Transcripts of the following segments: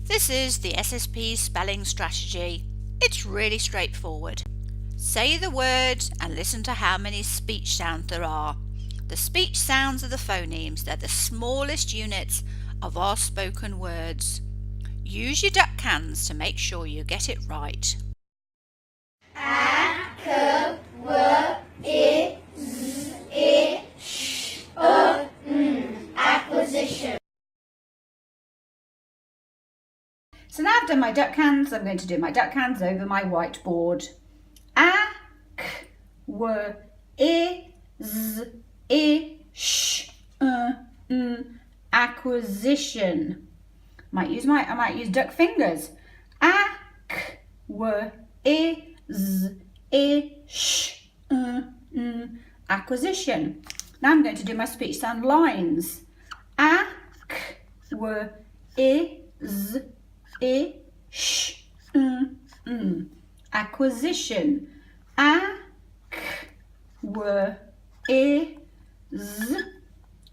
This is the SSP spelling strategy. It's really straightforward. Say the word and listen to how many speech sounds there are. The speech sounds are the phonemes. They're the smallest units of our spoken words. Use your duck cans to make sure you get it right. A, K, W, I, Z, I, Sh, N. Acquisition. So now I've done my duck cans, I'm going to do my duck cans over my whiteboard. A, K, W, I, Z, I, Sh, N. Acquisition. I might use duck fingers. A, K, W, I, Z, I, Sh, N. Acquisition. Now I'm going to do my speech sound lines. A, K, W, I, Z, I, Sh, N. Acquisition. A, K, W, I, Z,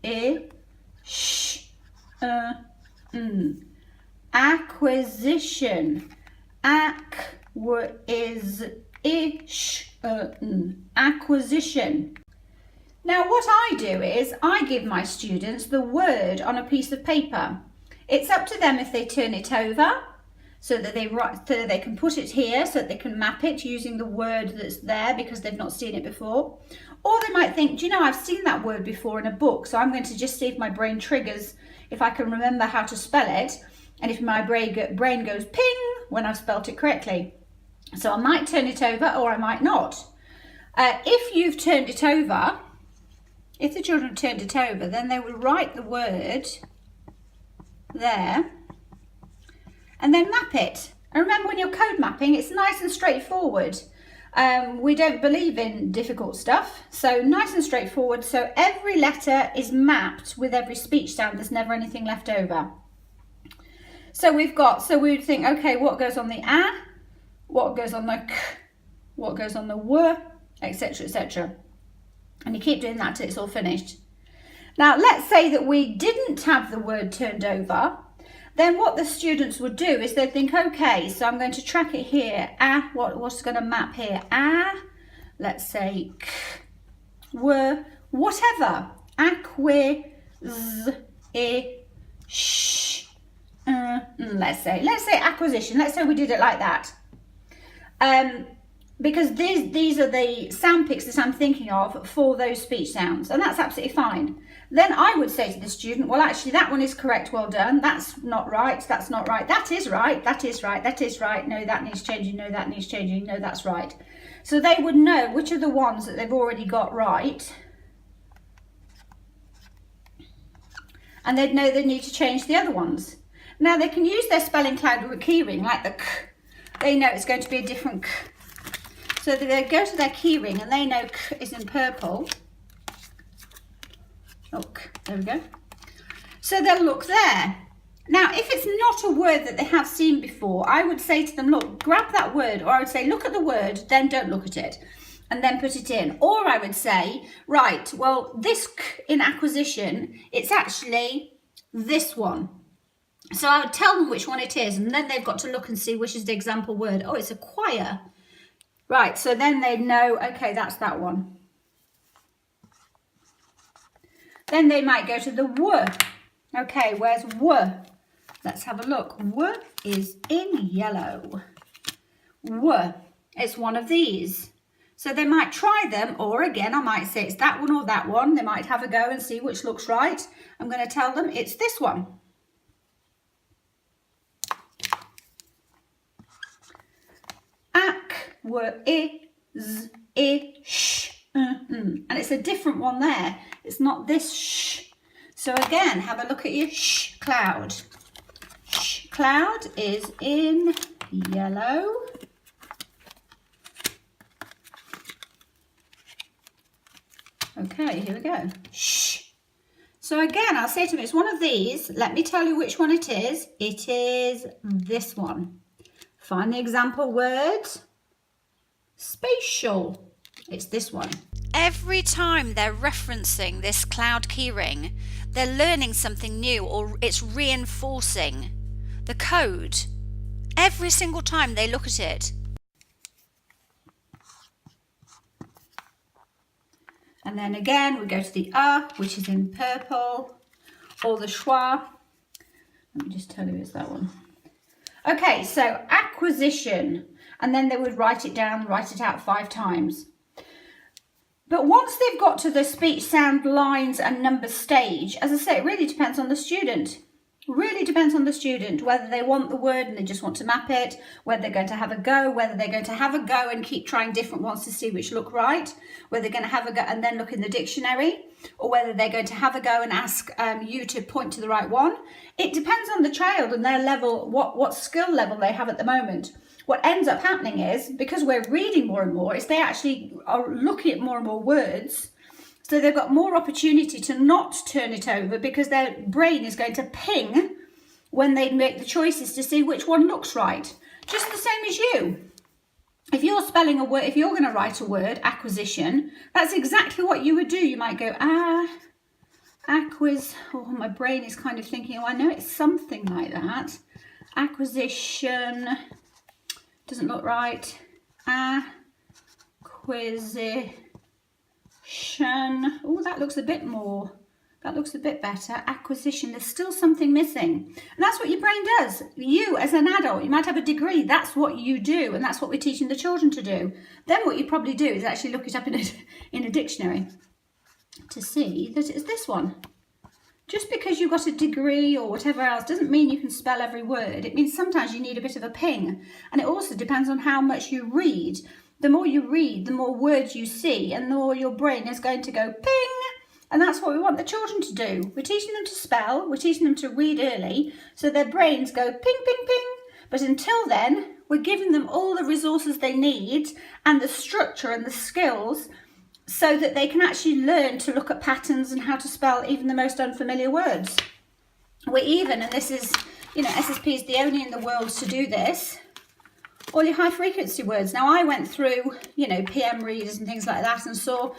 I, Sh, N. Acquisition. Ac, W, I, Z, I, Sh, N. Acquisition. Now what I do is I give my students the word on a piece of paper. It's up to them if they turn it over so that they can put it here, so that they can map it using the word that's there because they've not seen it before. Or they might think, do you know, I've seen that word before in a book, so I'm going to just see if my brain triggers, if I can remember how to spell it, and if my brain goes ping when I've spelt it correctly. So I might turn it over or I might not. If you've turned it over, if the children turned it over, then they would write the word there and then map it. And remember, when you're code mapping, it's nice and straightforward. We don't believe in difficult stuff, so nice and straightforward. So every letter is mapped with every speech sound. There's never anything left over. So we would think, okay, what goes on the A, what goes on the K, what goes on the W, etc., etc. And you keep doing that till it's all finished. Now, let's say that we didn't have the word turned over. Then what the students would do is they'd think, okay, so I'm going to track it here. What's going to map here? Let's say K, W, whatever. Acque, Z, I, Sh, let's say acquisition. Let's say we did it like that. Because these are the sound picks that I'm thinking of for those speech sounds, and that's absolutely fine. Then I would say to the student, well, actually, that one is correct, well done. That's not right, that's not right. That is right, that is right, that is right. No, that needs changing, no, that needs changing, no, that's right. So they would know which are the ones that they've already got right. And they'd know they need to change the other ones. Now, they can use their spelling cloud keyring, like the K. They know it's going to be a different K. So they go to their keyring and they know K is in purple. Look, there we go. So they'll look there. Now, if it's not a word that they have seen before, I would say to them, look, grab that word. Or I would say, look at the word, then don't look at it. And then put it in. Or I would say, right, well, this K in acquisition, it's actually this one. So I would tell them which one it is. And then they've got to look and see which is the example word. Oh, it's acquire. Right, so then they know, okay, that's that one. Then they might go to the W. Okay, where's W? Let's have a look. W is in yellow. W, it's one of these. So they might try them, or again, I might say it's that one or that one. They might have a go and see which looks right. I'm going to tell them it's this one. W, I, Z, I, Sh, N. And it's a different one there. It's not this sh. So again, have a look at your sh cloud. Sh cloud is in yellow. Okay, here we go. Shh. So again, I'll say to them, it's one of these. Let me tell you which one it is. It is this one. Find the example word. Spatial. It's this one. Every time they're referencing this cloud keyring, they're learning something new, or it's reinforcing the code every single time they look at it. And then again, we go to the which is in purple, or the schwa. Let me just tell you it's that one. Okay, so acquisition. And then they would write it down, write it out 5 times. But once they've got to the speech, sound, lines and number stage, as I say, it really depends on the student. Really depends on the student, whether they want the word and they just want to map it, whether they're going to have a go, whether they're going to have a go and keep trying different ones to see which look right, whether they're going to have a go and then look in the dictionary, or whether they're going to have a go and ask you to point to the right one. It depends on the child and their level, what skill level they have at the moment. What ends up happening is, because we're reading more and more, is they actually are looking at more and more words. So they've got more opportunity to not turn it over because their brain is going to ping when they make the choices to see which one looks right. Just the same as you. If you're spelling a word, if you're going to write a word, acquisition, that's exactly what you would do. You might go, oh, my brain is kind of thinking, oh, I know it's something like that. Acquisition, doesn't look right. Acquisition. Oh, that looks a bit more, that looks a bit better. Acquisition, there's still something missing. And that's what your brain does. You, as an adult, you might have a degree, that's what you do, and that's what we're teaching the children to do. Then what you probably do is actually look it up in a dictionary to see that it's this one. Just because you've got a degree or whatever else doesn't mean you can spell every word. It means sometimes you need a bit of a ping. And it also depends on how much you read. The more you read, the more words you see, and the more your brain is going to go ping. And that's what we want the children to do. We're teaching them to spell, we're teaching them to read early, so their brains go ping, ping, ping. But until then, we're giving them all the resources they need and the structure and the skills so that they can actually learn to look at patterns and how to spell even the most unfamiliar words. We're even, and this is, SSP is the only in the world to do this, all your high frequency words. Now I went through, PM readers and things like that and thought,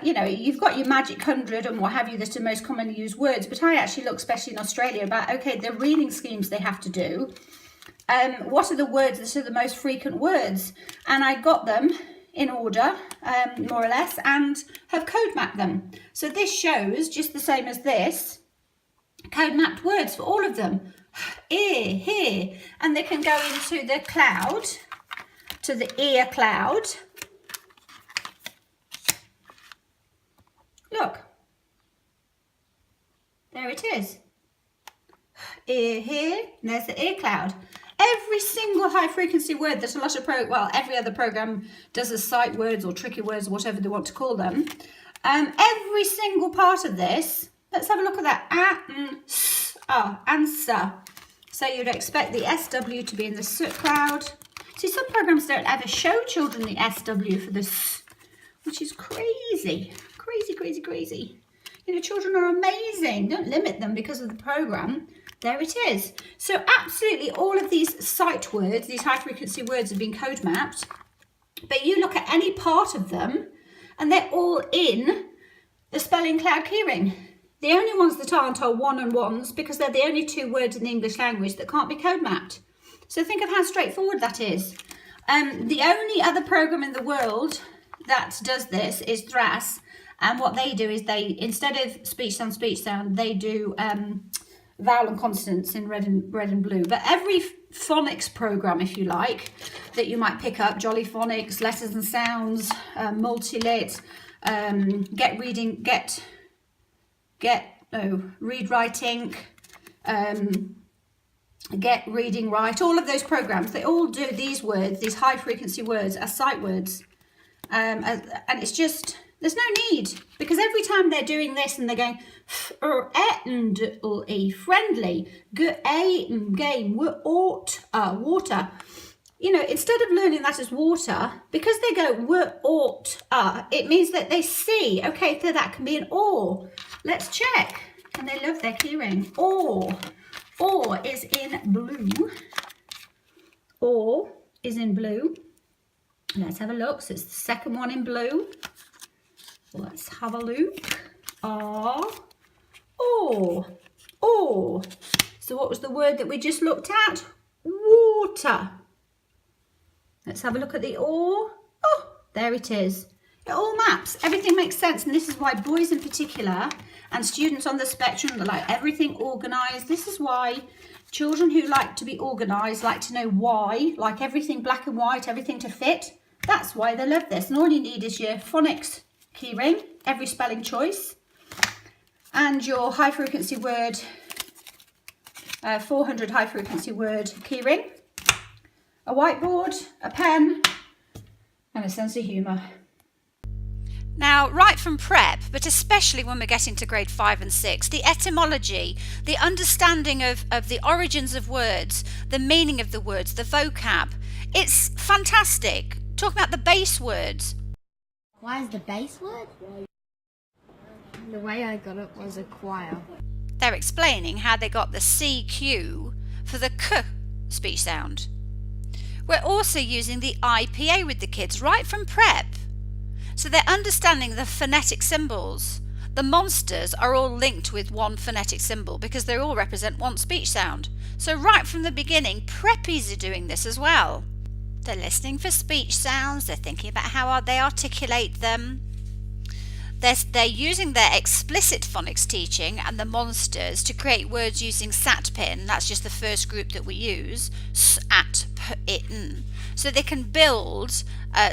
you've got your magic 100 and what have you that are most commonly used words, but I actually look, especially in Australia, about, okay, the reading schemes they have to do. What are the words that are the most frequent words? And I got them in order, more or less, and have code mapped them. So this shows, just the same as this, code mapped words for all of them. Ear, here, and they can go into the cloud, to the ear cloud. Look, there it is. Ear, here, and there's the ear cloud. Every single high frequency word that a lot of every other program does as sight words or tricky words, or whatever they want to call them. Every single part of this, let's have a look at that. Answer. So you'd expect the SW to be in the SW cloud. See, some programs don't ever show children the SW for this, which is crazy. Crazy. Children are amazing. Don't limit them because of the program. There it is. So absolutely all of these sight words, these high frequency words have been code mapped, but you look at any part of them and they're all in the spelling cloud keyring. The only ones that aren't are one and ones because they're the only 2 words in the English language that can't be code mapped. So think of how straightforward that is. The only other program in the world that does this is Thras, and what they do is they, instead of speech sound, they do vowel and consonants in red and blue. But every phonics program, if you like, that you might pick up, Jolly Phonics, Letters and Sounds, Multilit, Read Write Inc, Get Reading Right, all of those programs, they all do these words, these high frequency words as sight words. And it's just, there's no need, because every time they're doing this and they're going friendly, game, water. Instead of learning that as water, because they go it means that they see, okay, so that can be an or. Let's check. And they love their keyring. Or is in blue. Or is in blue. Let's have a look. So it's the second one in blue. Let's have a look. Or. It's So what was the word that we just looked at? Water. Let's have a look at the or. Oh, there it is. It all maps. Everything makes sense. And this is why boys in particular and students on the spectrum that like everything organised. This is why children who like to be organised like to know why, like everything black and white, everything to fit. That's why they love this. And all you need is your phonics keyring, every spelling choice, and your high frequency word, 400 high frequency word keyring, a whiteboard, a pen, and a sense of humour. Now, right from prep, but especially when we're getting to grade 5 and 6, the etymology, the understanding of the origins of words, the meaning of the words, the vocab, it's fantastic. Talking about the base words. Why is the base word? The way I got it was acquire. They're explaining how they got the CQ for the K speech sound. We're also using the IPA with the kids right from prep. So they're understanding the phonetic symbols. The monsters are all linked with one phonetic symbol because they all represent one speech sound. So right from the beginning, preppies are doing this as well. They're listening for speech sounds, they're thinking about how they articulate them. They're using their explicit phonics teaching and the monsters to create words using SATPIN. That's just the first group that we use, SATPIN. So they can build,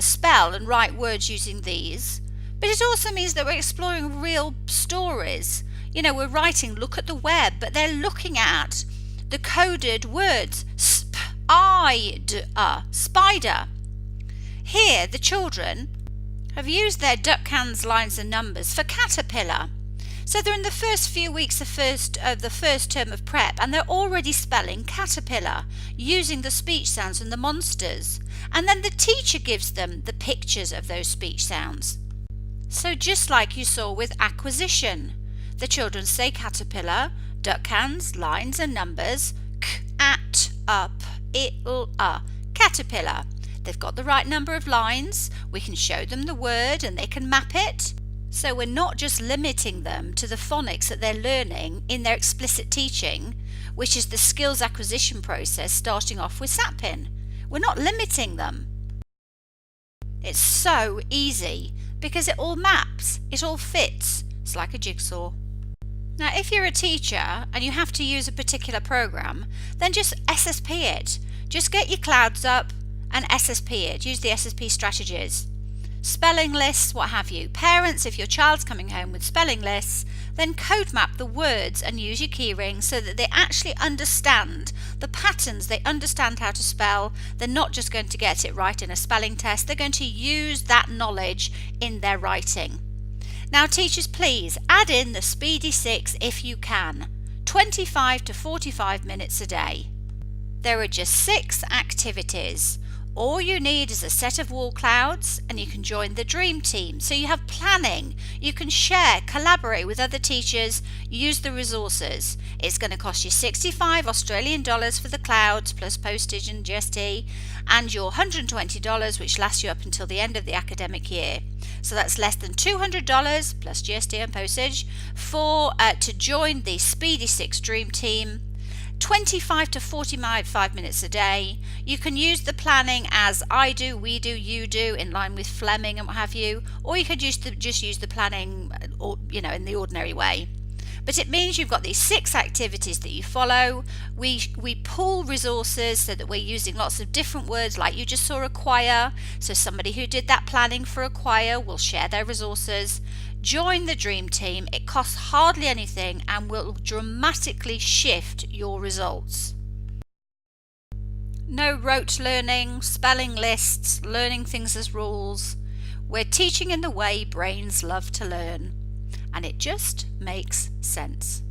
spell and write words using these. But it also means that we're exploring real stories. You know, we're writing, look at the web, but they're looking at the coded words, spider. Here, the children have used their duck hands, lines and numbers for caterpillar. So they're in the first few weeks of the first term of prep and they're already spelling caterpillar using the speech sounds and the monsters. And then the teacher gives them the pictures of those speech sounds. So just like you saw with acquisition, the children say caterpillar, duck hands, lines and numbers, caterpillar. They've got the right number of lines, we can show them the word and they can map it. So we're not just limiting them to the phonics that they're learning in their explicit teaching, which is the skills acquisition process starting off with SATPIN. We're not limiting them. It's so easy because it all maps, it all fits. It's like a jigsaw. Now, if you're a teacher and you have to use a particular program, then just SSP it. Just get your clouds up and SSP it. Use the SSP strategies. Spelling lists, what have you. Parents, if your child's coming home with spelling lists, then code map the words and use your keyring so that they actually understand the patterns, they understand how to spell. They're not just going to get it right in a spelling test, they're going to use that knowledge in their writing. Now teachers, please add in the Speedy Six if you can. 25 to 45 minutes a day. There are just 6 activities. All you need is a set of wall clouds and you can join the dream team. So you have planning, you can share, collaborate with other teachers, use the resources. It's going to cost you 65 Australian dollars for the clouds plus postage and GST and your $120 which lasts you up until the end of the academic year. So that's less than $200 plus GST and postage for to join the Speedy Six Dream Team. 25 to 45 minutes a day. You can use the planning as I do, we do, you do, in line with Fleming and what have you, or you could just use the planning, or in the ordinary way. But it means you've got these 6 activities that you follow. We pool resources so that we're using lots of different words, like you just saw acquire. So somebody who did that planning for acquire will share their resources. Join the dream team. It costs hardly anything and will dramatically shift your results. No rote learning, spelling lists, learning things as rules. We're teaching in the way brains love to learn, and it just makes sense.